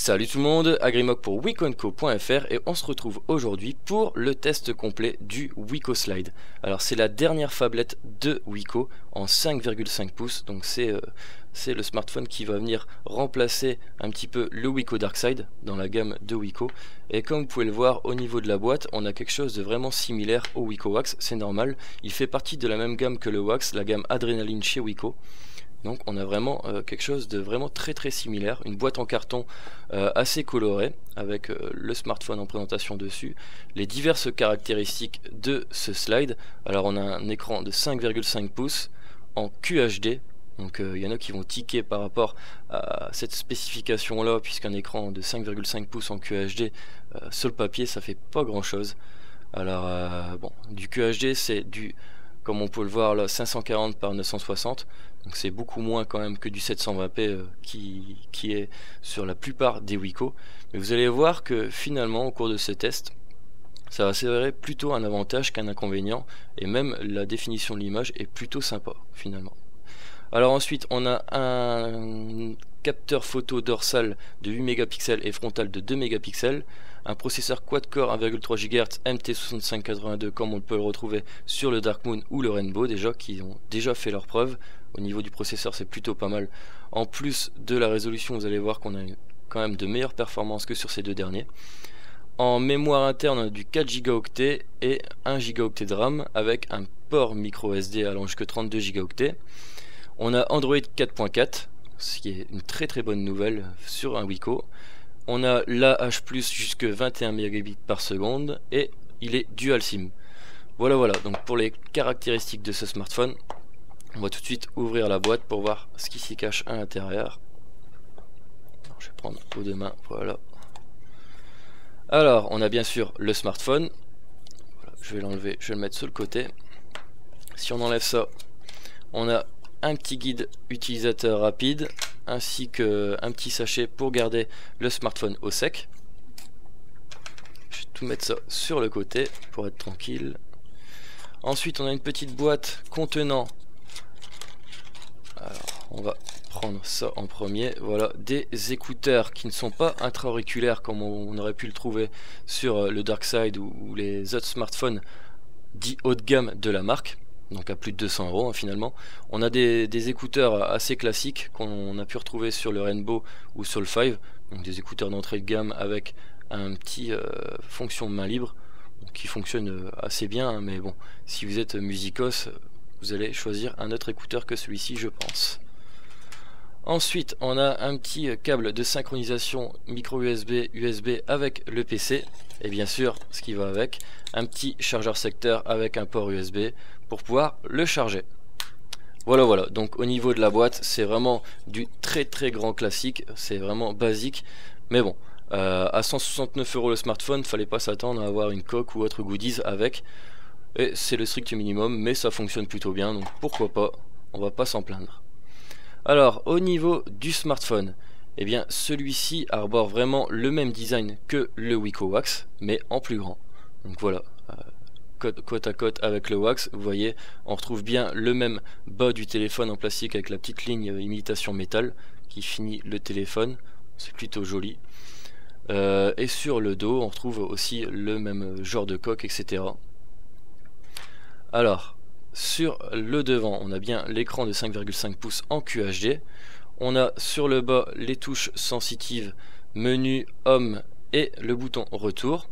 Salut tout le monde, Agrimog pour wekonco.fr et on se retrouve aujourd'hui pour le test complet du Wiko Slide. Alors c'est la dernière phablette de Wiko en 5,5 pouces, donc c'est le smartphone qui va venir remplacer un petit peu le Wiko Darkside dans la gamme de Wiko. Et comme vous pouvez le voir au niveau de la boîte, on a quelque chose de vraiment similaire au Wiko Wax, c'est normal. Il fait partie de la même gamme que le Wax, la gamme Adrenaline chez Wiko. Donc on a vraiment quelque chose de vraiment très similaire, une boîte en carton assez colorée avec le smartphone en présentation dessus, les diverses caractéristiques de ce slide. Alors on a un écran de 5,5 pouces en QHD, donc il y en a qui vont tiquer par rapport à cette spécification là, puisqu'un écran de 5,5 pouces en QHD sur le papier ça fait pas grand chose. Alors bon, du QHD c'est du, comme on peut le voir là, 540 par 960, donc c'est beaucoup moins quand même que du 720p qui est sur la plupart des Wiko. Mais vous allez voir que finalement au cours de ce test, ça va s'avérer plutôt un avantage qu'un inconvénient, et même la définition de l'image est plutôt sympa finalement. Alors ensuite on a un capteur photo dorsal de 8 mégapixels et frontal de 2 mégapixels, un processeur quad-core 1,3 GHz MT6582 comme on peut le retrouver sur le Dark Moon ou le Rainbow, déjà qui ont déjà fait leur preuve. Au niveau du processeur c'est plutôt pas mal. En plus de la résolution, vous allez voir qu'on a quand même de meilleures performances que sur ces deux derniers. En mémoire interne, on a du 4 Go et 1 Go de RAM avec un port micro SD allant jusqu'à 32 Go. On a Android 4.4, ce qui est une très bonne nouvelle sur un Wiko. On a l'AH+, jusque 21 Mbps par seconde et il est dual SIM. Voilà, donc pour les caractéristiques de ce smartphone, on va tout de suite ouvrir la boîte pour voir ce qui s'y cache à l'intérieur. Je vais prendre aux deux mains, voilà. Alors, on a bien sûr le smartphone. Voilà, je vais l'enlever, je vais le mettre sur le côté. Si on enlève ça, on a un petit guide utilisateur rapide, ainsi qu'un petit sachet pour garder le smartphone au sec. Je vais tout mettre ça sur le côté pour être tranquille. Ensuite on a une petite boîte contenant, alors on va prendre ça en premier, voilà, des écouteurs qui ne sont pas intra-auriculaires comme on aurait pu le trouver sur le Darkside ou les autres smartphones dits haut de gamme de la marque. Donc à plus de 200 € finalement. On a des écouteurs assez classiques qu'on a pu retrouver sur le Rainbow ou sur le 5, donc des écouteurs d'entrée de gamme avec un petit fonction main libre qui fonctionne assez bien, hein, mais bon, si vous êtes musicos, vous allez choisir un autre écouteur que celui-ci, je pense. Ensuite on a un petit câble de synchronisation micro USB avec le PC, et bien sûr ce qui va avec, un petit chargeur secteur avec un port USB pour pouvoir le charger. Voilà, donc au niveau de la boîte c'est vraiment du très grand classique, c'est vraiment basique, mais bon, à 169 € le smartphone, fallait pas s'attendre à avoir une coque ou autre goodies avec, et c'est le strict minimum, mais ça fonctionne plutôt bien, donc pourquoi pas, on va pas s'en plaindre. Alors au niveau du smartphone, eh bien celui-ci arbore vraiment le même design que le Wiko Wax, mais en plus grand. Donc voilà, côte à côte avec le Wax, vous voyez, on retrouve bien le même bas du téléphone en plastique avec la petite ligne imitation métal qui finit le téléphone, c'est plutôt joli. Et sur le dos on retrouve aussi le même genre de coque, etc. Alors sur le devant on a bien l'écran de 5,5 pouces en QHD, on a sur le bas les touches sensitives menu, home et le bouton retour.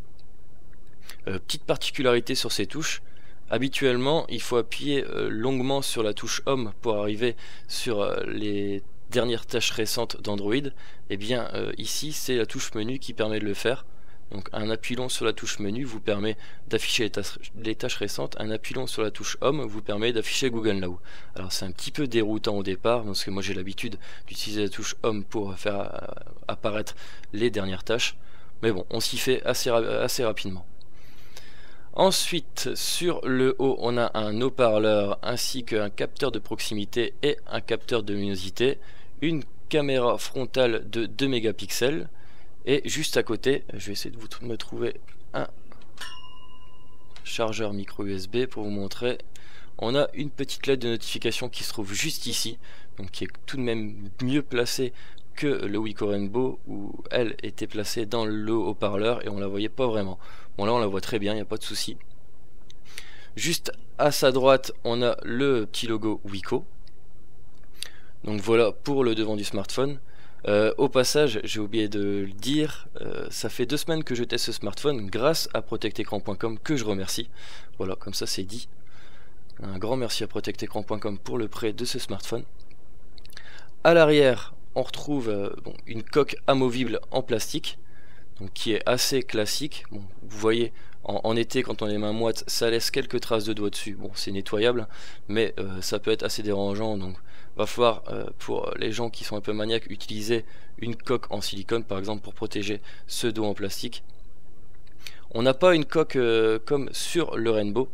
Petite particularité sur ces touches, habituellement il faut appuyer longuement sur la touche home pour arriver sur les dernières tâches récentes d'Android. Et bien ici c'est la touche menu qui permet de le faire. Donc un appui long sur la touche menu vous permet d'afficher les tâches récentes, un appui long sur la touche Home vous permet d'afficher Google Now. Alors c'est un petit peu déroutant au départ, parce que moi j'ai l'habitude d'utiliser la touche Home pour faire apparaître les dernières tâches, mais bon, on s'y fait assez rapidement. Ensuite sur le haut on a un haut-parleur ainsi qu'un capteur de proximité et un capteur de luminosité, une caméra frontale de 2 mégapixels. Et juste à côté, je vais essayer de me trouver un chargeur micro USB pour vous montrer. On a une petite lettre de notification qui se trouve juste ici, donc qui est tout de même mieux placée que le Wiko Rainbow où elle était placée dans le haut-parleur et on la voyait pas vraiment. Bon là on la voit très bien, il n'y a pas de souci. Juste à sa droite on a le petit logo Wiko. Donc voilà pour le devant du smartphone. Au passage, j'ai oublié de le dire, ça fait 2 semaines que je teste ce smartphone grâce à protectecran.com que je remercie. Voilà, comme ça c'est dit. Un grand merci à protectecran.com pour le prêt de ce smartphone. À l'arrière, on retrouve une coque amovible en plastique, donc qui est assez classique. Bon, vous voyez, en été, quand on les mains moites, ça laisse quelques traces de doigts dessus. Bon, c'est nettoyable, mais ça peut être assez dérangeant, donc va falloir, pour les gens qui sont un peu maniaques, utiliser une coque en silicone, par exemple, pour protéger ce dos en plastique. On n'a pas une coque comme sur le Rainbow,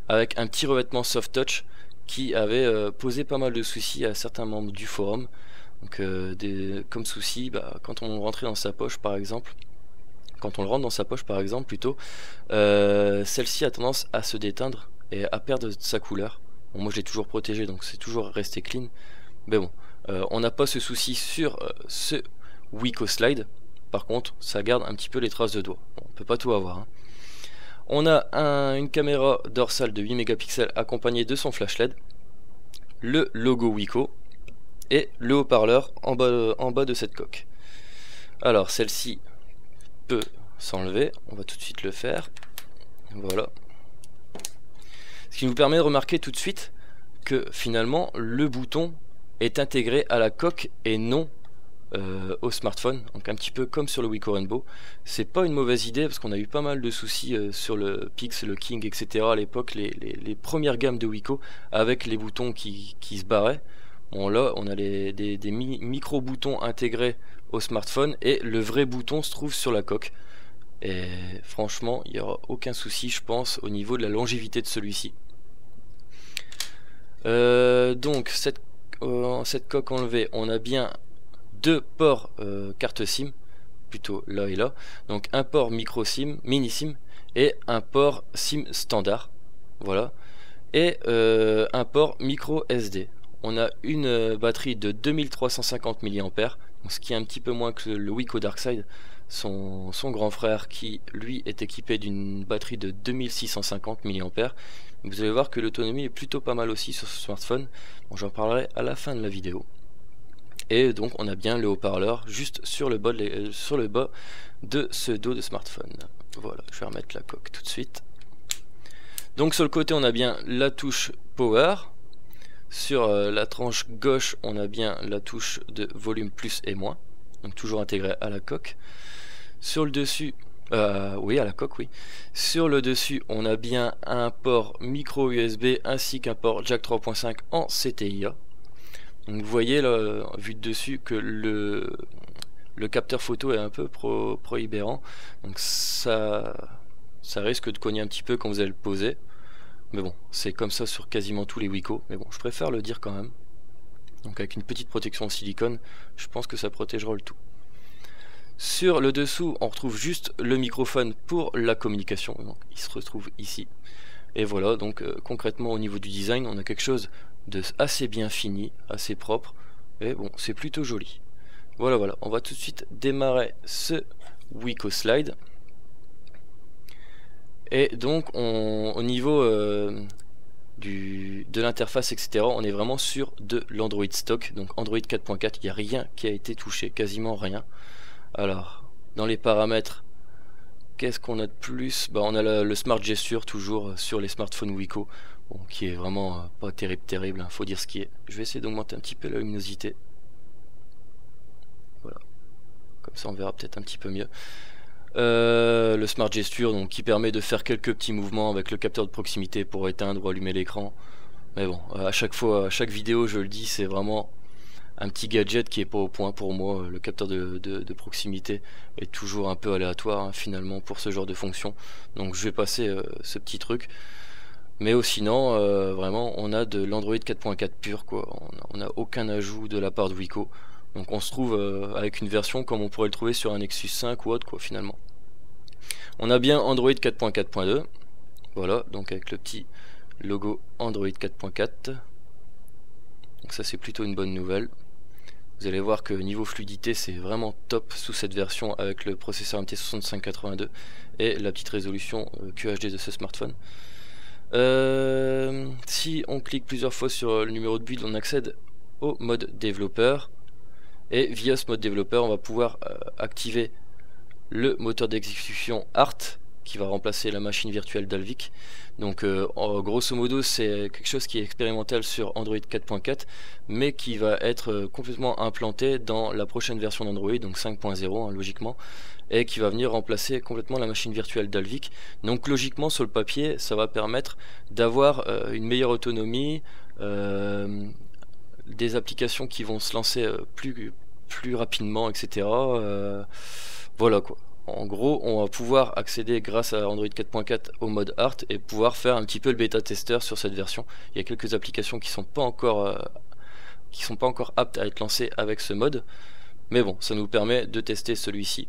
avec un petit revêtement soft touch qui avait posé pas mal de soucis à certains membres du forum. Donc comme souci, quand on rentrait dans sa poche par exemple, quand on le rentre dans sa poche par exemple plutôt, celle-ci a tendance à se déteindre et à perdre sa couleur. Bon, moi je l'ai toujours protégé donc c'est toujours resté clean, mais bon, on n'a pas ce souci sur ce Wiko Slide. Par contre ça garde un petit peu les traces de doigts. Bon, on peut pas tout avoir, hein. On a une caméra dorsale de 8 mégapixels accompagnée de son flash LED, le logo Wiko et le haut-parleur en bas de cette coque. Alors celle-ci peut s'enlever, on va tout de suite le faire. Voilà. Ce qui nous permet de remarquer tout de suite que finalement le bouton est intégré à la coque et non au smartphone, donc un petit peu comme sur le Wiko Rainbow. C'est pas une mauvaise idée parce qu'on a eu pas mal de soucis sur le Pix, le King, etc. à l'époque, les premières gammes de Wiko avec les boutons qui se barraient. Bon là on a des micro boutons intégrés au smartphone et le vrai bouton se trouve sur la coque. Et franchement il n'y aura aucun souci je pense au niveau de la longévité de celui-ci. Donc cette coque enlevée, on a bien 2 ports carte SIM, plutôt là et là, donc un port micro SIM, mini SIM et un port SIM standard, voilà, et un port micro SD. On a une batterie de 2350 mAh, ce qui est un petit peu moins que le Wiko Darkside, son grand frère qui lui est équipé d'une batterie de 2650 mAh. Vous allez voir que l'autonomie est plutôt pas mal aussi sur ce smartphone. Bon, j'en parlerai à la fin de la vidéo. Et donc on a bien le haut-parleur juste sur le bas de ce dos de smartphone. Voilà, je vais remettre la coque tout de suite. Donc sur le côté on a bien la touche Power. Sur la tranche gauche on a bien la touche de volume plus et moins, donc toujours intégrée à la coque. Sur le dessus, oui à la coque oui. Sur le dessus on a bien un port micro USB ainsi qu'un port jack 3.5 en CTIA. Donc vous voyez là, vu de dessus, que le capteur photo est un peu prohibérant, donc ça risque de cogner un petit peu quand vous allez le poser. Mais bon, c'est comme ça sur quasiment tous les Wiko, mais bon, je préfère le dire quand même. Donc avec une petite protection en silicone, je pense que ça protégera le tout. Sur le dessous, on retrouve juste le microphone pour la communication, donc il se retrouve ici. Et voilà, donc concrètement au niveau du design, on a quelque chose de assez bien fini, assez propre, et bon, c'est plutôt joli. Voilà, on va tout de suite démarrer ce Wiko Slide. Et donc au niveau de l'interface etc, on est vraiment sur de l'Android stock, donc Android 4.4, il n'y a rien qui a été touché, quasiment rien. Alors dans les paramètres, qu'est-ce qu'on a de plus? On a le Smart Gesture toujours sur les smartphones Wiko, bon, qui est vraiment pas terrible, hein, faut dire ce qui est. Je vais essayer d'augmenter un petit peu la luminosité, voilà, comme ça on verra peut-être un petit peu mieux. Le Smart Gesture, donc qui permet de faire quelques petits mouvements avec le capteur de proximité pour éteindre ou allumer l'écran. Mais bon, à chaque fois, à chaque vidéo, je le dis, c'est vraiment un petit gadget qui est pas au point pour moi. Le capteur de proximité est toujours un peu aléatoire, hein, finalement, pour ce genre de fonction. Donc je vais passer ce petit truc. Mais sinon, vraiment, on a de l'Android 4.4 pur, quoi. On n'a aucun ajout de la part de Wiko. Donc on se trouve avec une version comme on pourrait le trouver sur un Nexus 5 ou autre, quoi, finalement. On a bien Android 4.4.2, voilà, donc avec le petit logo Android 4.4. Donc ça c'est plutôt une bonne nouvelle. Vous allez voir que niveau fluidité c'est vraiment top sous cette version avec le processeur MT6582 et la petite résolution QHD de ce smartphone. Si on clique plusieurs fois sur le numéro de build, on accède au mode développeur, et via ce mode développeur on va pouvoir activer le moteur d'exécution ART qui va remplacer la machine virtuelle Dalvik. Donc grosso modo c'est quelque chose qui est expérimental sur Android 4.4 mais qui va être complètement implanté dans la prochaine version d'Android, donc 5.0 logiquement, et qui va venir remplacer complètement la machine virtuelle Dalvik. Donc logiquement sur le papier ça va permettre d'avoir une meilleure autonomie, des applications qui vont se lancer plus rapidement, etc. Voilà quoi. En gros, on va pouvoir accéder grâce à Android 4.4 au mode ART et pouvoir faire un petit peu le bêta-testeur sur cette version. Il y a quelques applications qui sont pas encore aptes à être lancées avec ce mode, mais bon, ça nous permet de tester celui-ci.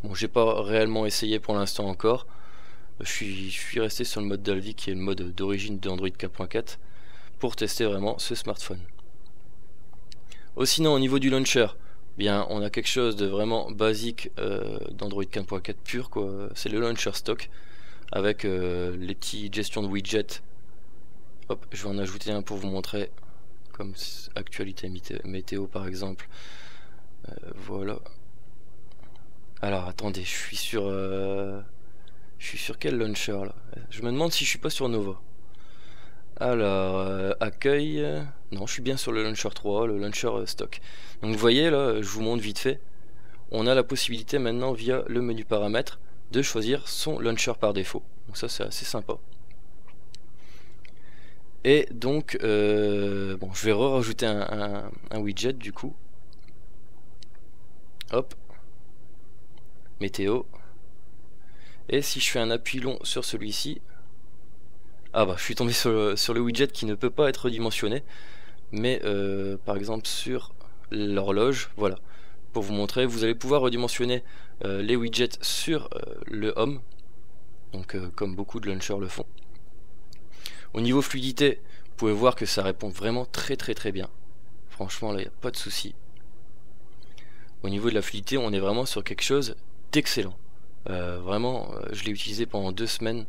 Bon, j'ai pas réellement essayé pour l'instant encore. Je suis resté sur le mode Dalvik qui est le mode d'origine d'Android 4.4 pour tester vraiment ce smartphone. Sinon, au niveau du launcher, bien, on a quelque chose de vraiment basique d'Android 4.4 pur, quoi. C'est le launcher stock avec les petites gestions de widgets. Hop, je vais en ajouter un pour vous montrer, comme actualité météo par exemple. Voilà. Alors attendez, je suis sur quel launcher là? Je me demande si je suis pas sur Nova. Alors, accueil, non, je suis bien sur le launcher 3, le launcher stock. Donc vous voyez là, je vous montre vite fait, on a la possibilité maintenant via le menu paramètres de choisir son launcher par défaut. Donc ça c'est assez sympa. Et donc, bon, je vais rajouter un widget du coup. Hop, météo. Et si je fais un appui long sur celui-ci, ah bah je suis tombé sur le widget qui ne peut pas être redimensionné, mais par exemple sur l'horloge, voilà, pour vous montrer, vous allez pouvoir redimensionner les widgets sur le home, donc comme beaucoup de launchers le font. Au niveau fluidité, vous pouvez voir que ça répond vraiment très bien, franchement là il n'y a pas de souci. Au niveau de la fluidité, on est vraiment sur quelque chose d'excellent, vraiment je l'ai utilisé pendant 2 semaines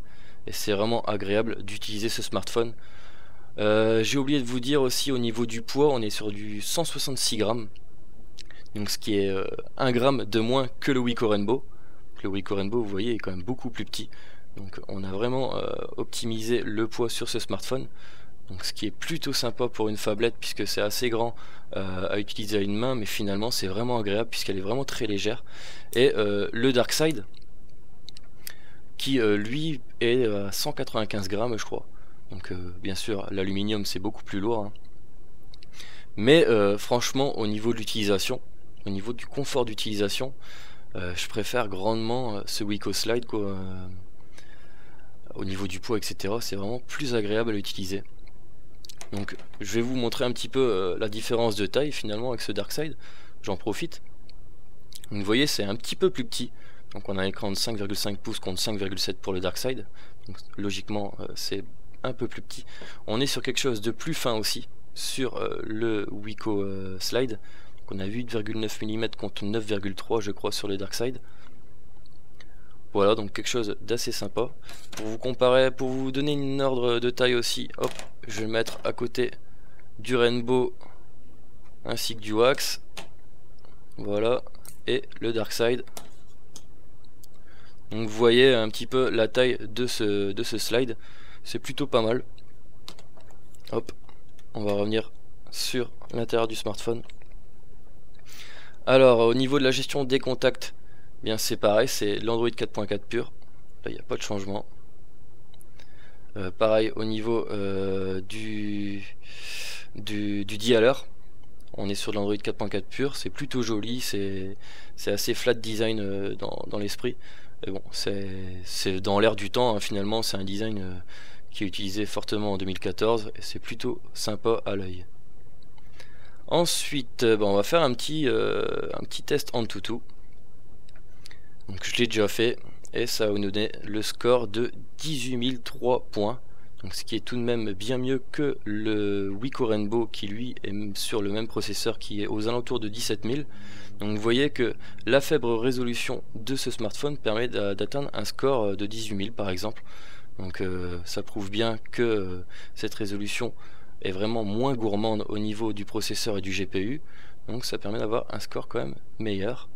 et c'est vraiment agréable d'utiliser ce smartphone. J'ai oublié de vous dire aussi au niveau du poids, on est sur du 166 grammes, donc ce qui est 1 gramme de moins que le Wiko Rainbow. Le Wiko Rainbow, vous voyez, est quand même beaucoup plus petit, donc on a vraiment optimisé le poids sur ce smartphone, donc ce qui est plutôt sympa pour une phablette puisque c'est assez grand à utiliser à une main, mais finalement c'est vraiment agréable puisqu'elle est vraiment très légère. Et le Darkside qui lui est à 195 grammes je crois, donc bien sûr l'aluminium c'est beaucoup plus lourd, hein. Mais franchement au niveau de l'utilisation, au niveau du confort d'utilisation, je préfère grandement ce Wiko Slide quoi. Au niveau du poids etc, c'est vraiment plus agréable à l'utiliser. Donc je vais vous montrer un petit peu la différence de taille finalement avec ce Darkside, j'en profite. Donc, vous voyez c'est un petit peu plus petit. Donc on a un écran de 5,5 pouces contre 5,7 pour le Darkside. Donc logiquement c'est un peu plus petit. On est sur quelque chose de plus fin aussi sur le Wiko Slide. Donc on a 8,9 mm contre 9,3 je crois sur le Darkside. Voilà, donc quelque chose d'assez sympa. Pour vous comparer, pour vous donner une ordre de taille aussi, hop, je vais le mettre à côté du Rainbow ainsi que du Wax. Voilà, et le Darkside. Donc vous voyez un petit peu la taille de ce slide, c'est plutôt pas mal. Hop, on va revenir sur l'intérieur du smartphone. Alors au niveau de la gestion des contacts, bien c'est pareil, c'est l'Android 4.4 pur, là il n'y a pas de changement. Pareil au niveau du dialer, on est sur l'Android 4.4 pur, c'est plutôt joli, c'est assez flat design dans l'esprit. Et bon, c'est dans l'air du temps, hein, finalement c'est un design qui est utilisé fortement en 2014 et c'est plutôt sympa à l'œil. Ensuite on va faire un petit test AnTuTu. Donc je l'ai déjà fait et ça va nous donner le score de 18 003 points. donc ce qui est tout de même bien mieux que le Wiko Rainbow qui lui est sur le même processeur qui est aux alentours de 17 000. Donc vous voyez que la faible résolution de ce smartphone permet d'atteindre un score de 18 000 par exemple. Donc ça prouve bien que cette résolution est vraiment moins gourmande au niveau du processeur et du GPU. Donc ça permet d'avoir un score quand même meilleur.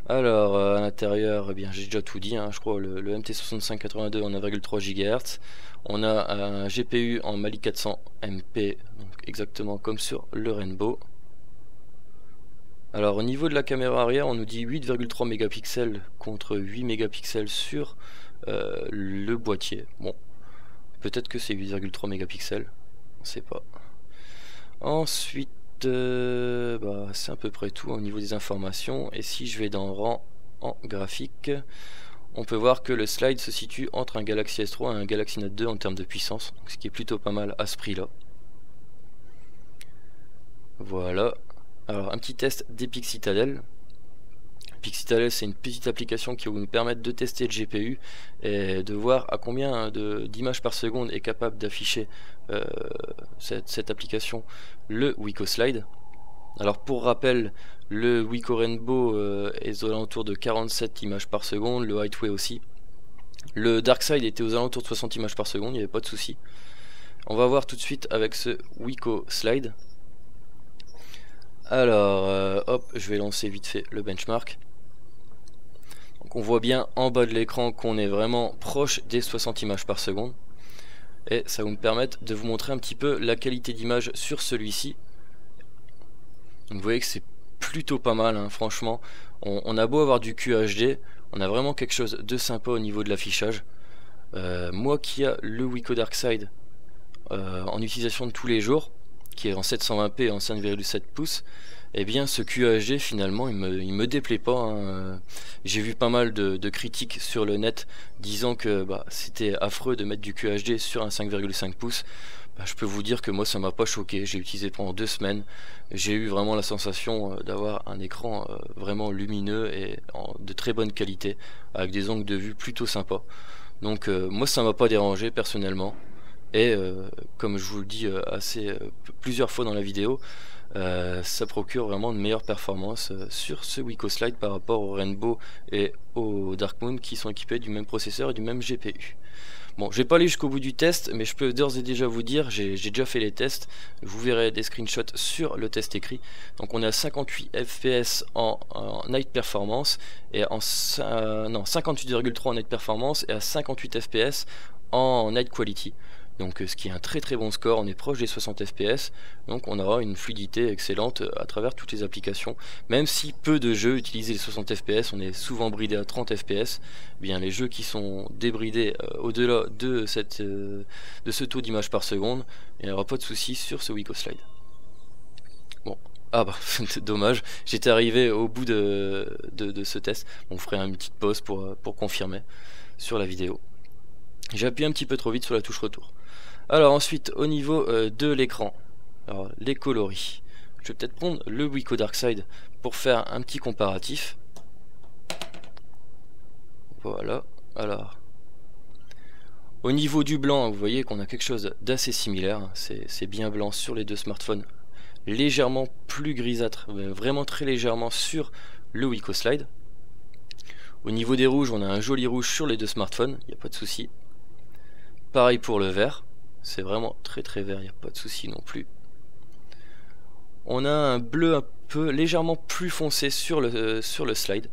Alors à l'intérieur, eh bien j'ai déjà tout dit, hein, je crois le MT6582 en 1,3 GHz. On a un GPU en Mali 400 MP, donc exactement comme sur le Rainbow. Alors au niveau de la caméra arrière, on nous dit 8,3 mégapixels contre 8 mégapixels sur le boîtier. Bon, peut-être que c'est 8,3 mégapixels, on sait pas. Ensuite, c'est à peu près tout au niveau des informations. Et si je vais dans rang en graphique, on peut voir que le slide se situe entre un Galaxy S3 et un Galaxy Note 2 en termes de puissance, donc ce qui est plutôt pas mal à ce prix là. Voilà. Alors un petit test d'Epic Citadel. Epic Citadel, c'est une petite application qui va nous permettre de tester le GPU et de voir à combien d'images par seconde est capable d'afficher cette application le Wiko Slide. Alors pour rappel, le Wiko Rainbow est aux alentours de 47 images par seconde, le Highway aussi. Le Darkside était aux alentours de 60 images par seconde, il n'y avait pas de souci. On va voir tout de suite avec ce Wiko Slide. Alors hop, je vais lancer vite fait le benchmark. Donc on voit bien en bas de l'écran qu'on est vraiment proche des 60 images par seconde. Et ça va me permettre de vous montrer un petit peu la qualité d'image sur celui-ci. Donc vous voyez que c'est plutôt pas mal, hein, franchement. On a beau avoir du QHD, on a vraiment quelque chose de sympa au niveau de l'affichage. Moi qui a le Wiko Darkside en utilisation de tous les jours, qui est en 720p et en 5,7 pouces, et bien ce QHD finalement il me déplaît pas, hein. J'ai vu pas mal de critiques sur le net disant que c'était affreux de mettre du QHD sur un 5,5 pouces. Je peux vous dire que moi ça m'a pas choqué, j'ai utilisé pendant 2 semaines, j'ai eu vraiment la sensation d'avoir un écran vraiment lumineux et de très bonne qualité, avec des angles de vue plutôt sympas. Donc moi ça m'a pas dérangé personnellement. Et comme je vous le dis plusieurs fois dans la vidéo, ça procure vraiment de meilleures performances sur ce Wiko Slide par rapport au Rainbow et au Darkmoon qui sont équipés du même processeur et du même GPU. Bon, je vais pas aller jusqu'au bout du test, mais je peux d'ores et déjà vous dire, j'ai déjà fait les tests, vous verrez des screenshots sur le test écrit. Donc on est à 58 FPS en Night Performance, et 58,3 en Night Performance et à 58 FPS en Night Quality. Donc ce qui est un très très bon score, on est proche des 60 fps, donc on aura une fluidité excellente à travers toutes les applications. Même si peu de jeux utilisent les 60 fps, on est souvent bridé à 30 fps, bien les jeux qui sont débridés au-delà de ce taux d'image par seconde, il n'y aura pas de souci sur ce Wiko Slide. Bon, dommage, j'étais arrivé au bout de ce test, on ferait une petite pause pour confirmer sur la vidéo. J'ai appuyé un petit peu trop vite sur la touche retour. Alors ensuite au niveau de l'écran, alors les coloris, je vais peut-être prendre le Wiko Darkside pour faire un petit comparatif. Voilà, alors au niveau du blanc, vous voyez qu'on a quelque chose d'assez similaire, c'est bien blanc sur les deux smartphones, légèrement plus grisâtre, vraiment très légèrement sur le Wiko Slide. Au niveau des rouges, on a un joli rouge sur les deux smartphones, il n'y a pas de souci. Pareil pour le vert, c'est vraiment très très vert, il n'y a pas de souci non plus. On a un bleu un peu légèrement plus foncé sur le slide.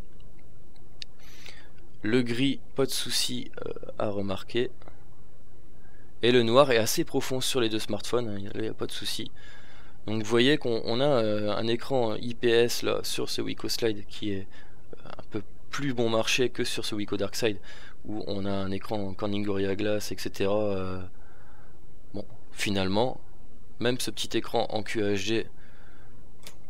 Le gris, pas de souci à remarquer. Et le noir est assez profond sur les deux smartphones, il n'y a pas de souci. Donc vous voyez qu'on a un écran IPS là sur ce Wiko Slide qui est un peu plus bon marché que sur ce Wiko Darkside, où on a un écran Corning Gorilla Glass, etc. Bon, finalement, même ce petit écran en QHD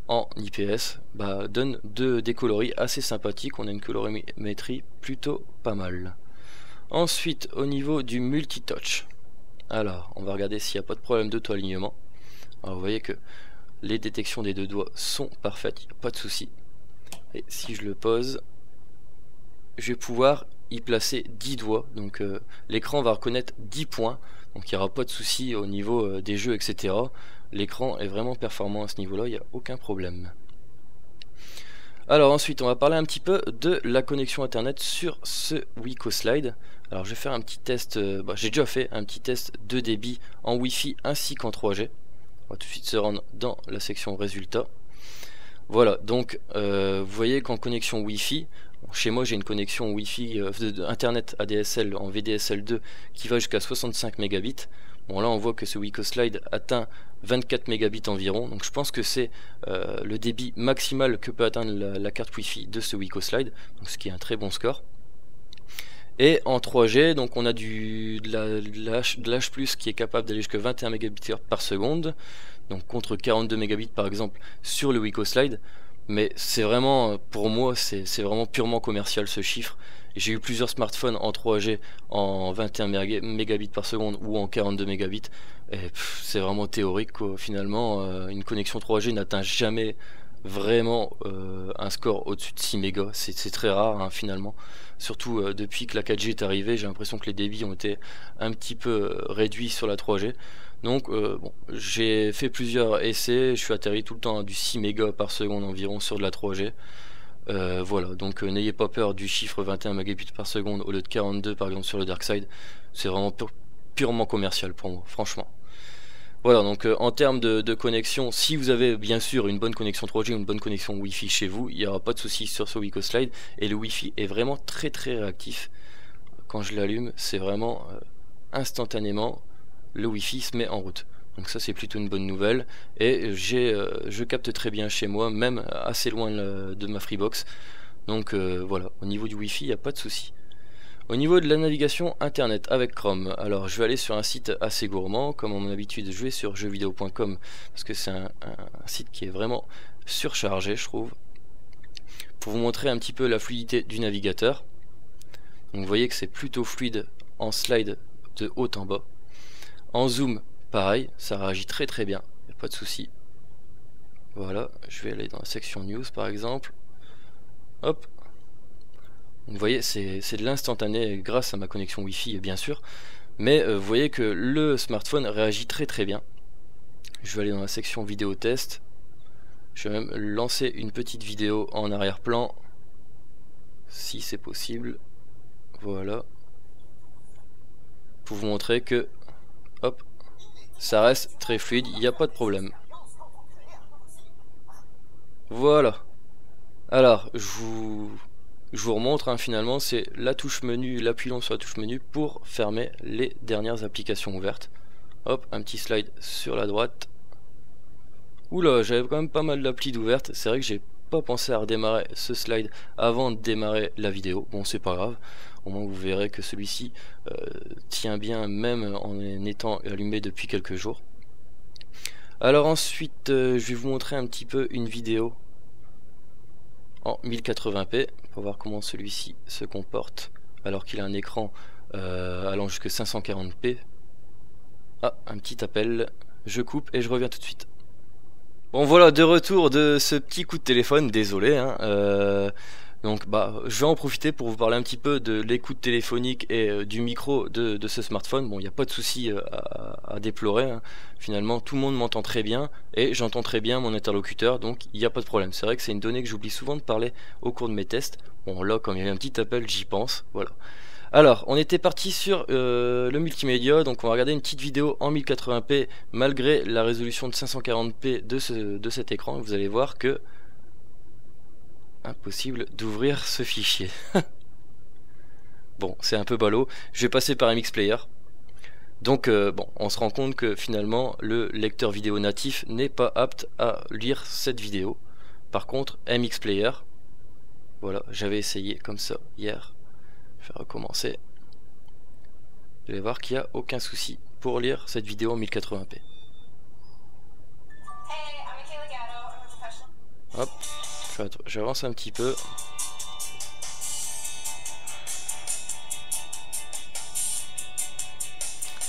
en IPS donne des coloris assez sympathiques. On a une colorimétrie plutôt pas mal. Ensuite, au niveau du multitouch, alors on va regarder s'il n'y a pas de problème d'auto-alignement. Alors vous voyez que les détections des deux doigts sont parfaites, il n'y a pas de souci. Et si je le pose, je vais pouvoir y placer 10 doigts, donc l'écran va reconnaître 10 points, donc il n'y aura pas de souci au niveau des jeux, etc. L'écran est vraiment performant à ce niveau là, il n'y a aucun problème. Alors ensuite on va parler un petit peu de la connexion internet sur ce WicoSlide. Alors je vais faire un petit test, j'ai déjà fait un petit test de débit en Wi-Fi ainsi qu'en 3G. On va tout de suite se rendre dans la section résultats. Voilà, donc vous voyez qu'en connexion Wi-Fi, chez moi j'ai une connexion Wi-Fi internet ADSL en VDSL2 qui va jusqu'à 65 mégabits. Bon là on voit que ce WicoSlide atteint 24 mégabits environ, donc je pense que c'est le débit maximal que peut atteindre la carte Wi-Fi de ce WicoSlide, donc ce qui est un très bon score. Et en 3G, donc on a de l'H+ qui est capable d'aller jusqu'à 21 mégabits par seconde, donc contre 42 mégabits par exemple sur le WicoSlide. Mais c'est vraiment, pour moi, c'est vraiment purement commercial ce chiffre. J'ai eu plusieurs smartphones en 3G en 21 mégabits par seconde ou en 42 mégabits. Et c'est vraiment théorique quoi. Finalement, une connexion 3G n'atteint jamais vraiment un score au-dessus de 6 mégas. C'est très rare hein, finalement. Surtout depuis que la 4G est arrivée, j'ai l'impression que les débits ont été un petit peu réduits sur la 3G. Donc bon, j'ai fait plusieurs essais, je suis atterri tout le temps à du 6 mégas par seconde environ sur de la 3G. Voilà, donc n'ayez pas peur du chiffre 21 mégabits par seconde au lieu de 42 par exemple sur le Darkside. C'est vraiment purement commercial pour moi, franchement. Voilà, donc en termes de connexion, si vous avez bien sûr une bonne connexion 3G ou une bonne connexion Wi-Fi chez vous, il n'y aura pas de souci sur ce WicoSlide. Et le Wi-Fi est vraiment très réactif. Quand je l'allume, c'est vraiment instantanément, le Wi-Fi se met en route. Donc ça c'est plutôt une bonne nouvelle. Et je capte très bien chez moi, même assez loin de ma Freebox. Donc voilà, au niveau du Wi-Fi, il n'y a pas de souci. Au niveau de la navigation internet avec Chrome, alors je vais aller sur un site assez gourmand, comme à mon habitude je vais sur jeuxvideo.com parce que c'est un site qui est vraiment surchargé je trouve, pour vous montrer un petit peu la fluidité du navigateur. Donc vous voyez que c'est plutôt fluide en slide de haut en bas. En zoom, pareil, ça réagit très bien, il n'y a pas de souci. Voilà, je vais aller dans la section news par exemple. Hop. Vous voyez, c'est de l'instantané grâce à ma connexion Wi-Fi bien sûr, mais vous voyez que le smartphone réagit très bien. Je vais aller dans la section vidéo test. Je vais même lancer une petite vidéo en arrière-plan, si c'est possible. Voilà. Pour vous montrer que, hop, ça reste très fluide, il n'y a pas de problème. Voilà. Alors, je vous remontre hein, finalement, c'est la touche menu, l'appui long sur la touche menu pour fermer les dernières applications ouvertes. Hop, un petit slide sur la droite. Oula, j'avais quand même pas mal d'applis d'ouvertes. C'est vrai que j'ai pas pensé à redémarrer ce slide avant de démarrer la vidéo. Bon, c'est pas grave. Au moins vous verrez que celui-ci tient bien même en étant allumé depuis quelques jours. Alors ensuite, je vais vous montrer un petit peu une vidéo en 1080p pour voir comment celui-ci se comporte alors qu'il a un écran allant jusqu'à 540p. Ah, un petit appel, je coupe et je reviens tout de suite. Bon voilà, de retour de ce petit coup de téléphone, désolé hein, donc je vais en profiter pour vous parler un petit peu de l'écoute téléphonique et du micro de ce smartphone. Bon, il n'y a pas de souci à déplorer hein. Finalement tout le monde m'entend très bien et j'entends très bien mon interlocuteur, donc il n'y a pas de problème. C'est vrai que c'est une donnée que j'oublie souvent de parler au cours de mes tests. Bon là, comme il y a un petit appel, j'y pense, voilà. Alors, on était parti sur le multimédia, donc on va regarder une petite vidéo en 1080p malgré la résolution de 540p de cet écran. Vous allez voir que impossible d'ouvrir ce fichier. Bon, c'est un peu ballot. Je vais passer par MX Player. Donc bon, on se rend compte que finalement le lecteur vidéo natif n'est pas apte à lire cette vidéo. Par contre, MX Player, voilà, j'avais essayé comme ça hier. Je vais recommencer. Vous allez voir qu'il n'y a aucun souci pour lire cette vidéo en 1080p. Hop, j'avance un petit peu.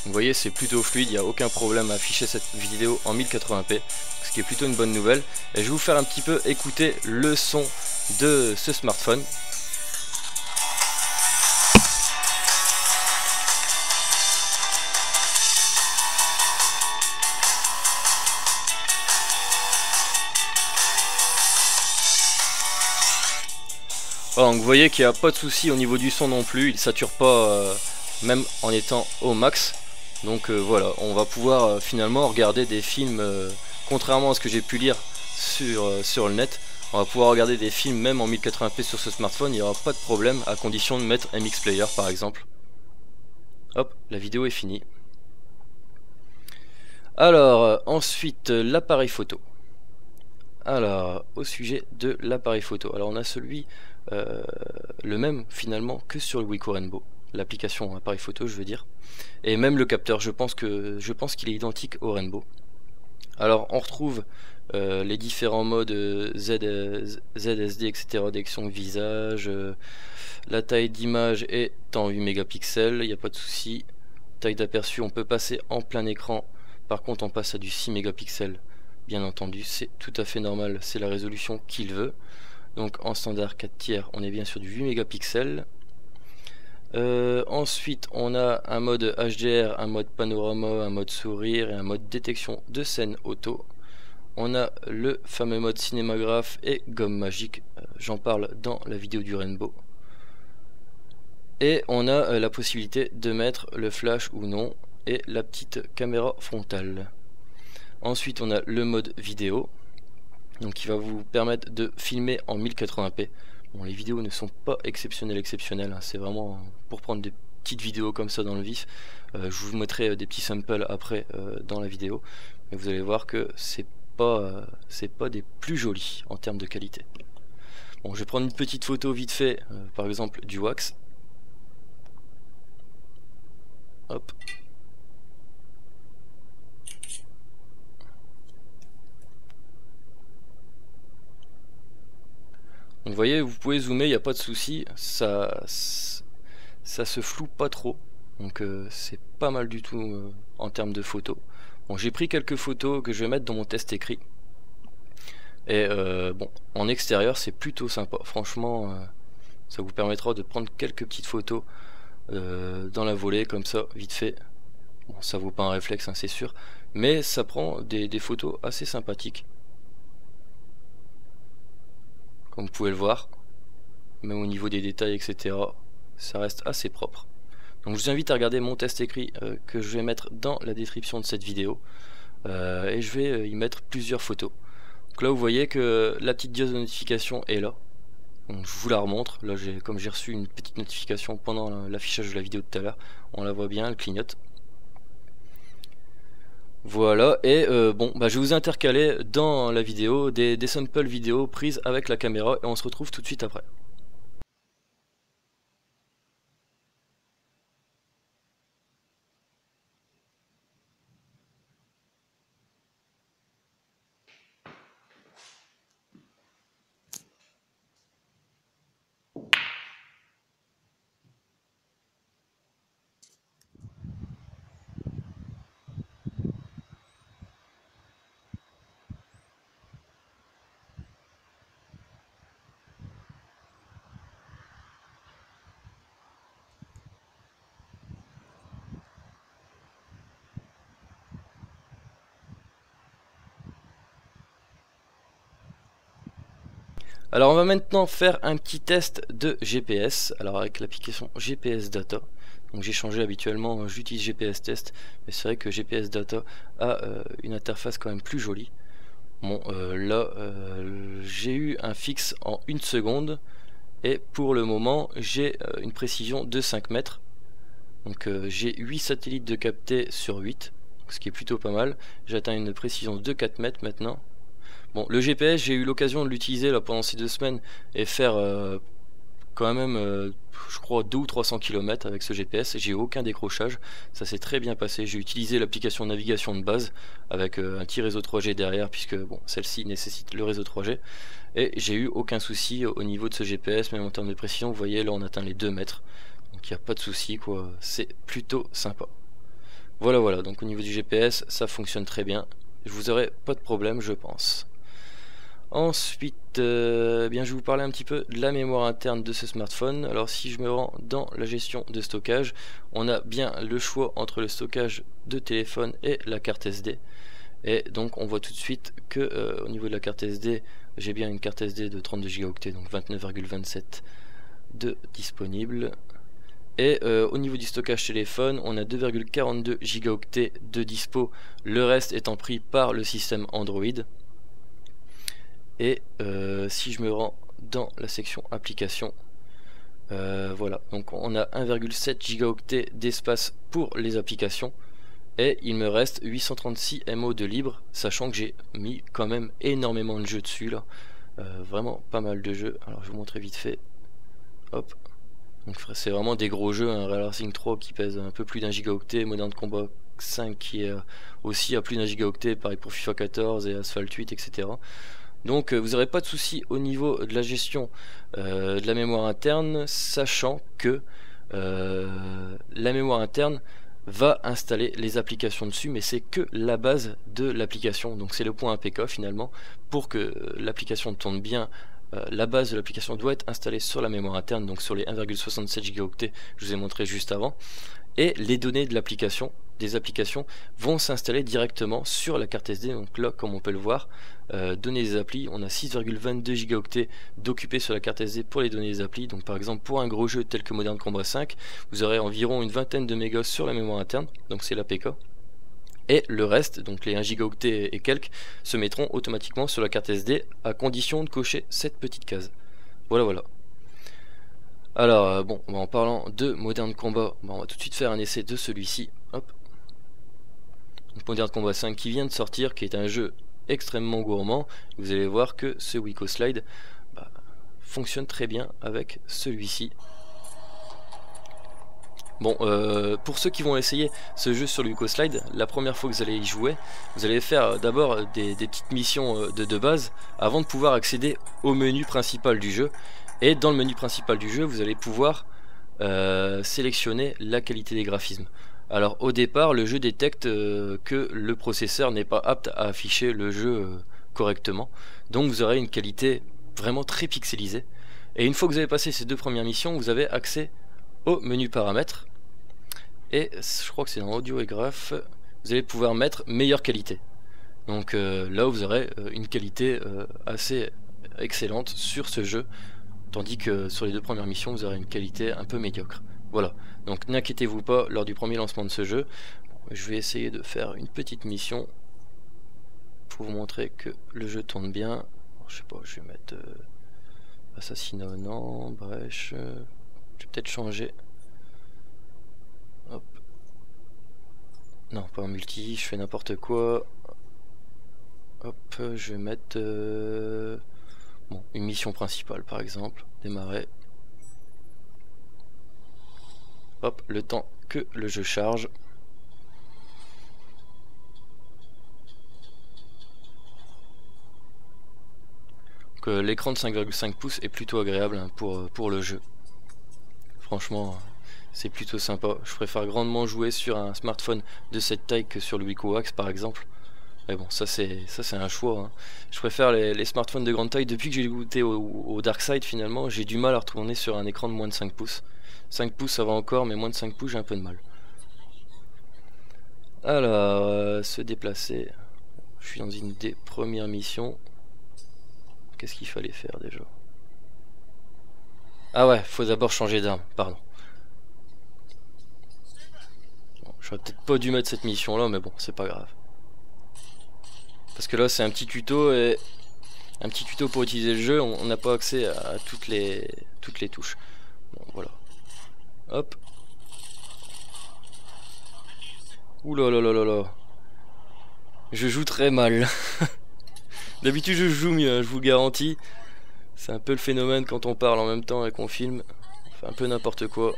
Vous voyez, c'est plutôt fluide, il n'y a aucun problème à afficher cette vidéo en 1080p, ce qui est plutôt une bonne nouvelle. Et je vais vous faire un petit peu écouter le son de ce smartphone. Donc vous voyez qu'il n'y a pas de souci au niveau du son non plus, il sature pas même en étant au max. Donc voilà, on va pouvoir finalement regarder des films, contrairement à ce que j'ai pu lire sur le net, on va pouvoir regarder des films même en 1080p sur ce smartphone, il n'y aura pas de problème à condition de mettre MX Player par exemple. Hop, la vidéo est finie. Alors ensuite l'appareil photo. Alors au sujet de l'appareil photo, alors on a celui le même finalement que sur le Wiko Rainbow, l'application appareil photo je veux dire, et même le capteur je pense qu'il est identique au Rainbow. Alors on retrouve les différents modes ZSD etc, détection de visage, la taille d'image est en 8 mégapixels, il n'y a pas de souci. Taille d'aperçu on peut passer en plein écran, par contre on passe à du 6 mégapixels bien entendu, c'est tout à fait normal, c'est la résolution qu'il veut. Donc en standard 4 tiers on est bien sur du 8 mégapixels. Ensuite on a un mode HDR, un mode panorama, un mode sourire et un mode détection de scène auto. On a le fameux mode cinémagraphe et gomme magique, j'en parle dans la vidéo du Rainbow. Et on a la possibilité de mettre le flash ou non et la petite caméra frontale. Ensuite on a le mode vidéo, donc qui va vous permettre de filmer en 1080p. Bon, les vidéos ne sont pas exceptionnelles, hein, c'est vraiment pour prendre des petites vidéos comme ça dans le vif. Je vous mettrai des petits samples après dans la vidéo, mais vous allez voir que c'est pas des plus jolis en termes de qualité. Bon, je vais prendre une petite photo vite fait, par exemple du wax. Hop. Donc vous voyez, vous pouvez zoomer, il n'y a pas de souci, ça se floue pas trop, donc c'est pas mal du tout en termes de photos. Bon, j'ai pris quelques photos que je vais mettre dans mon test écrit, et bon, en extérieur c'est plutôt sympa, franchement ça vous permettra de prendre quelques petites photos dans la volée comme ça, vite fait. Bon, ça vaut pas un réflexe, hein, c'est sûr, mais ça prend des photos assez sympathiques. Comme vous pouvez le voir, même au niveau des détails etc, ça reste assez propre. Donc je vous invite à regarder mon test écrit que je vais mettre dans la description de cette vidéo, et je vais y mettre plusieurs photos. Donc là vous voyez que la petite diode de notification est là, donc je vous la remontre. Là comme j'ai reçu une petite notification pendant l'affichage de la vidéo de tout à l'heure, on la voit bien, elle clignote. Voilà, et bon, je vais vous intercaler dans la vidéo des samples vidéo prises avec la caméra et on se retrouve tout de suite après. Alors on va maintenant faire un petit test de GPS, alors avec l'application GPS Data. Donc j'ai changé, habituellement j'utilise GPS Test, mais c'est vrai que GPS Data a une interface quand même plus jolie. Bon là j'ai eu un fixe en 1 seconde, et pour le moment j'ai une précision de 5 mètres. Donc j'ai 8 satellites de captés sur 8, ce qui est plutôt pas mal. J'ai atteint une précision de 4 mètres maintenant. Bon, le GPS, j'ai eu l'occasion de l'utiliser là pendant ces 2 semaines et faire quand même, je crois, 200 ou 300 km avec ce GPS. J'ai eu aucun décrochage, ça s'est très bien passé. J'ai utilisé l'application navigation de base avec un petit réseau 3G derrière, puisque bon, celle-ci nécessite le réseau 3G. Et j'ai eu aucun souci au niveau de ce GPS, même en termes de précision. Vous voyez, là on atteint les 2 mètres, donc il n'y a pas de souci, quoi. C'est plutôt sympa. Voilà, donc au niveau du GPS, ça fonctionne très bien. Je vous aurai pas de problème, je pense. Ensuite, bien, je vais vous parler un petit peu de la mémoire interne de ce smartphone. Alors si je me rends dans la gestion de stockage, on a bien le choix entre le stockage de téléphone et la carte SD. Et donc on voit tout de suite que au niveau de la carte SD, j'ai bien une carte SD de 32 Go, donc 29,27 de disponible. Et au niveau du stockage téléphone, on a 2,42 gigaoctets de dispo, le reste étant pris par le système Android. Et si je me rends dans la section application, voilà, donc on a 1,7 gigaoctets d'espace pour les applications. Et il me reste 836 MO de libre, sachant que j'ai mis quand même énormément de jeux dessus là. Vraiment pas mal de jeux. Alors je vais vous montrer vite fait. Hop. Donc c'est vraiment des gros jeux, hein. Real Racing 3 qui pèse un peu plus d'un gigaoctet, Modern Combat 5 qui est aussi à plus d'un gigaoctet, pareil pour FIFA 14 et Asphalt 8, etc. Donc vous n'aurez pas de soucis au niveau de la gestion de la mémoire interne, sachant que la mémoire interne va installer les applications dessus, mais c'est que la base de l'application, donc c'est le point APK finalement. Pour que l'application tourne bien, la base de l'application doit être installée sur la mémoire interne, donc sur les 1,67 gigaoctets que je vous ai montré juste avant, et les données de l'application, des applications, vont s'installer directement sur la carte SD. Donc là, comme on peut le voir, données des applis, on a 6,22 gigaoctets d'occupés sur la carte SD pour les données des applis. Donc par exemple pour un gros jeu tel que Modern Combat 5, vous aurez environ une vingtaine de mégas sur la mémoire interne, donc c'est l'APK. Et le reste, donc les 1 gigaoctet et quelques, se mettront automatiquement sur la carte SD à condition de cocher cette petite case. Voilà, voilà. Alors bon, en parlant de Modern Combat, on va tout de suite faire un essai de celui-ci. Hop. Donc, Modern Combat 5 qui vient de sortir, qui est un jeu extrêmement gourmand. Vous allez voir que ce WicoSlide fonctionne très bien avec celui-ci. Bon, pour ceux qui vont essayer ce jeu sur le WicoSlide, la première fois que vous allez y jouer, vous allez faire d'abord des petites missions de base avant de pouvoir accéder au menu principal du jeu. Et dans le menu principal du jeu, vous allez pouvoir sélectionner la qualité des graphismes. Alors au départ, le jeu détecte que le processeur n'est pas apte à afficher le jeu correctement. Donc vous aurez une qualité vraiment très pixelisée. Et une fois que vous avez passé ces deux premières missions, vous avez accès au menu paramètres. Et je crois que c'est dans audio et graph, vous allez pouvoir mettre meilleure qualité. Donc là vous aurez une qualité assez excellente sur ce jeu. Tandis que sur les deux premières missions, vous aurez une qualité un peu médiocre. Voilà, donc n'inquiétez-vous pas lors du premier lancement de ce jeu. Je vais essayer de faire une petite mission pour vous montrer que le jeu tourne bien. Alors, je sais pas, je vais mettre Assassinat, non, brèche. Je vais peut-être changer. Hop. Non, pas en multi, je fais n'importe quoi. Hop, je vais mettre bon, une mission principale par exemple, démarrer. Hop, le temps que le jeu charge. L'écran de 5,5 pouces est plutôt agréable hein, pour le jeu. Franchement, c'est plutôt sympa. Je préfère grandement jouer sur un smartphone de cette taille que sur le WicoWax par exemple. Mais bon, ça c'est un choix. Hein. Je préfère les smartphones de grande taille. Depuis que j'ai goûté au Dark Side, finalement, j'ai du mal à retourner sur un écran de moins de 5 pouces. 5 pouces ça va encore, mais moins de 5 pouces j'ai un peu de mal. Alors, se déplacer. Je suis dans une des premières missions. Qu'est-ce qu'il fallait faire déjà? Ah ouais, faut d'abord changer d'arme, pardon. Bon, j'aurais peut-être pas dû mettre cette mission là, mais bon, c'est pas grave. Parce que là c'est un petit tuto et un petit tuto pour utiliser le jeu, on n'a pas accès à toutes les touches. Bon voilà. Hop. Ouh là là là là là. Je joue très mal. D'habitude je joue mieux, hein, je vous le garantis. C'est un peu le phénomène quand on parle en même temps et qu'on filme. On fait un peu n'importe quoi.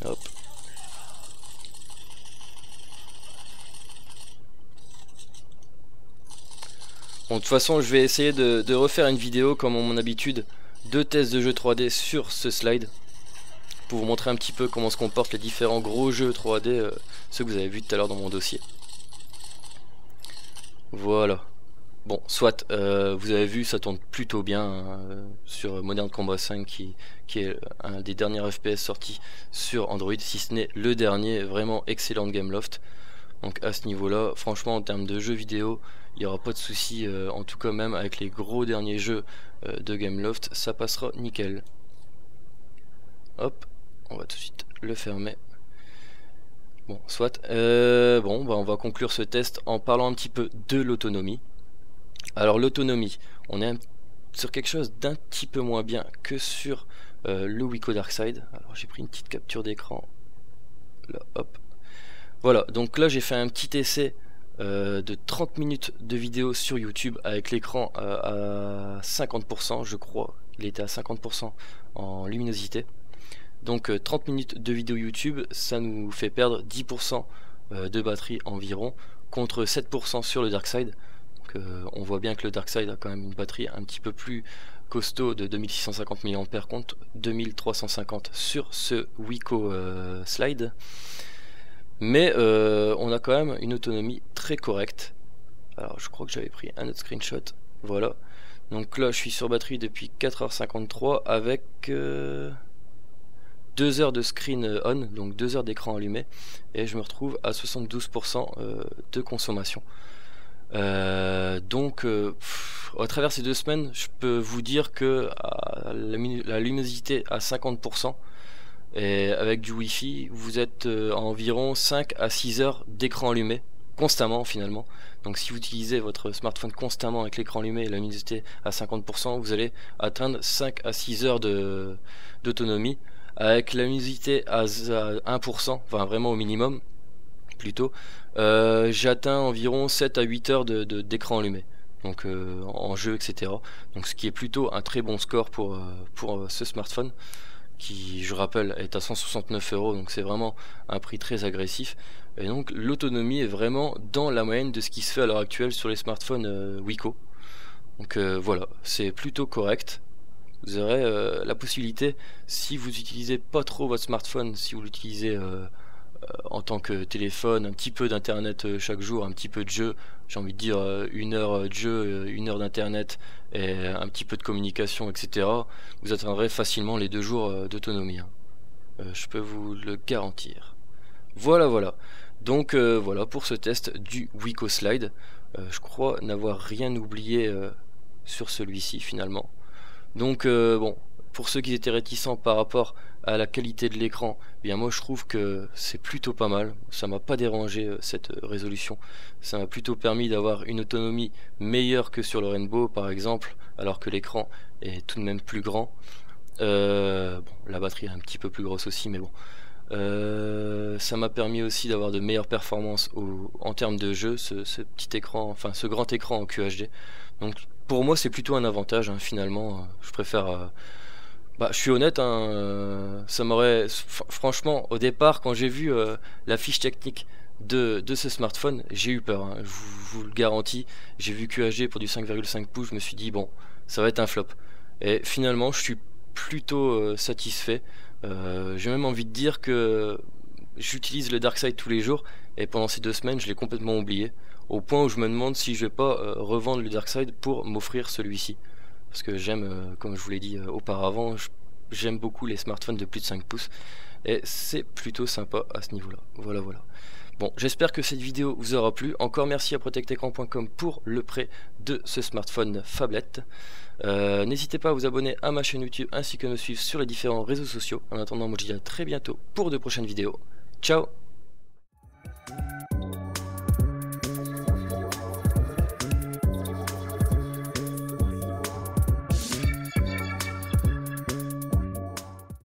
Hop. Bon, de toute façon je vais essayer de refaire une vidéo comme à mon habitude de tests de jeux 3D sur ce slide pour vous montrer un petit peu comment se comportent les différents gros jeux 3D, ceux que vous avez vus tout à l'heure dans mon dossier. Voilà. Bon, soit vous avez vu, ça tourne plutôt bien hein, sur Modern Combat 5 qui est un des derniers FPS sortis sur Android, si ce n'est le dernier, vraiment excellent de Gameloft. Donc à ce niveau là, franchement en termes de jeux vidéo, il n'y aura pas de souci, en tout cas même avec les gros derniers jeux de Gameloft, ça passera nickel. Hop, on va tout de suite le fermer. Bon, soit. Bon, bah on va conclure ce test en parlant un petit peu de l'autonomie. Alors l'autonomie, on est sur quelque chose d'un petit peu moins bien que sur le Wiko Darkside. Alors j'ai pris une petite capture d'écran. Là, hop. Voilà, donc là j'ai fait un petit essai de 30 minutes de vidéo sur YouTube avec l'écran à 50%, je crois. Il était à 50% en luminosité. Donc 30 minutes de vidéo YouTube, ça nous fait perdre 10% de batterie environ, contre 7% sur le Darkside. Donc on voit bien que le Darkside a quand même une batterie un petit peu plus costaud de 2650 mAh contre 2350 sur ce Wiko Slide. Mais on a quand même une autonomie très correcte. Alors je crois que j'avais pris un autre screenshot. Voilà. Donc là je suis sur batterie depuis 4h53 avec 2 heures de screen on, donc 2 heures d'écran allumé. Et je me retrouve à 72% de consommation. Donc à travers ces 2 semaines, je peux vous dire que la luminosité à 50%. Et avec du Wi-Fi, vous êtes à environ 5 à 6 heures d'écran allumé, constamment finalement. Donc si vous utilisez votre smartphone constamment avec l'écran allumé et la luminosité à 50%, vous allez atteindre 5 à 6 heures d'autonomie. Avec la luminosité à 1%, enfin vraiment au minimum, plutôt, j'atteins environ 7 à 8 heures d'écran allumé. Donc en jeu, etc. Donc ce qui est plutôt un très bon score pour ce smartphone, qui je rappelle est à 169 €, donc c'est vraiment un prix très agressif. Et donc l'autonomie est vraiment dans la moyenne de ce qui se fait à l'heure actuelle sur les smartphones Wiko. Donc voilà, c'est plutôt correct. Vous aurez la possibilité, si vous utilisez pas trop votre smartphone, si vous l'utilisez en tant que téléphone, un petit peu d'internet chaque jour, un petit peu de jeu, j'ai envie de dire 1 heure de jeu, 1 heure d'internet et un petit peu de communication, etc. Vous atteindrez facilement les 2 jours d'autonomie, hein. Je peux vous le garantir. Voilà. Donc voilà pour ce test du Wiko Slide. Je crois n'avoir rien oublié sur celui-ci finalement. Donc bon, pour ceux qui étaient réticents par rapport à la qualité de l'écran, eh bien moi je trouve que c'est plutôt pas mal. Ça m'a pas dérangé cette résolution. Ça m'a plutôt permis d'avoir une autonomie meilleure que sur le Rainbow par exemple, alors que l'écran est tout de même plus grand. Bon, la batterie est un petit peu plus grosse aussi, mais bon. Ça m'a permis aussi d'avoir de meilleures performances en termes de jeu, ce petit écran, enfin ce grand écran en QHD. Donc pour moi c'est plutôt un avantage, hein, finalement. Je préfère je suis honnête, hein, ça m'aurait franchement au départ quand j'ai vu la fiche technique de ce smartphone, j'ai eu peur, hein, je vous le garantis. J'ai vu QHD pour du 5,5 pouces, je me suis dit bon, ça va être un flop. Et finalement je suis plutôt satisfait. J'ai même envie de dire que j'utilise le Darkside tous les jours, et pendant ces 2 semaines je l'ai complètement oublié, au point où je me demande si je vais pas revendre le Darkside pour m'offrir celui-ci, parce que j'aime, comme je vous l'ai dit auparavant, j'aime beaucoup les smartphones de plus de 5 pouces et c'est plutôt sympa à ce niveau là. Voilà. Bon, j'espère que cette vidéo vous aura plu. Encore merci à protectecran.com pour le prêt de ce smartphone phablette. N'hésitez pas à vous abonner à ma chaîne YouTube ainsi que me suivre sur les différents réseaux sociaux. En attendant, moi je vous dis à très bientôt pour de prochaines vidéos. Ciao.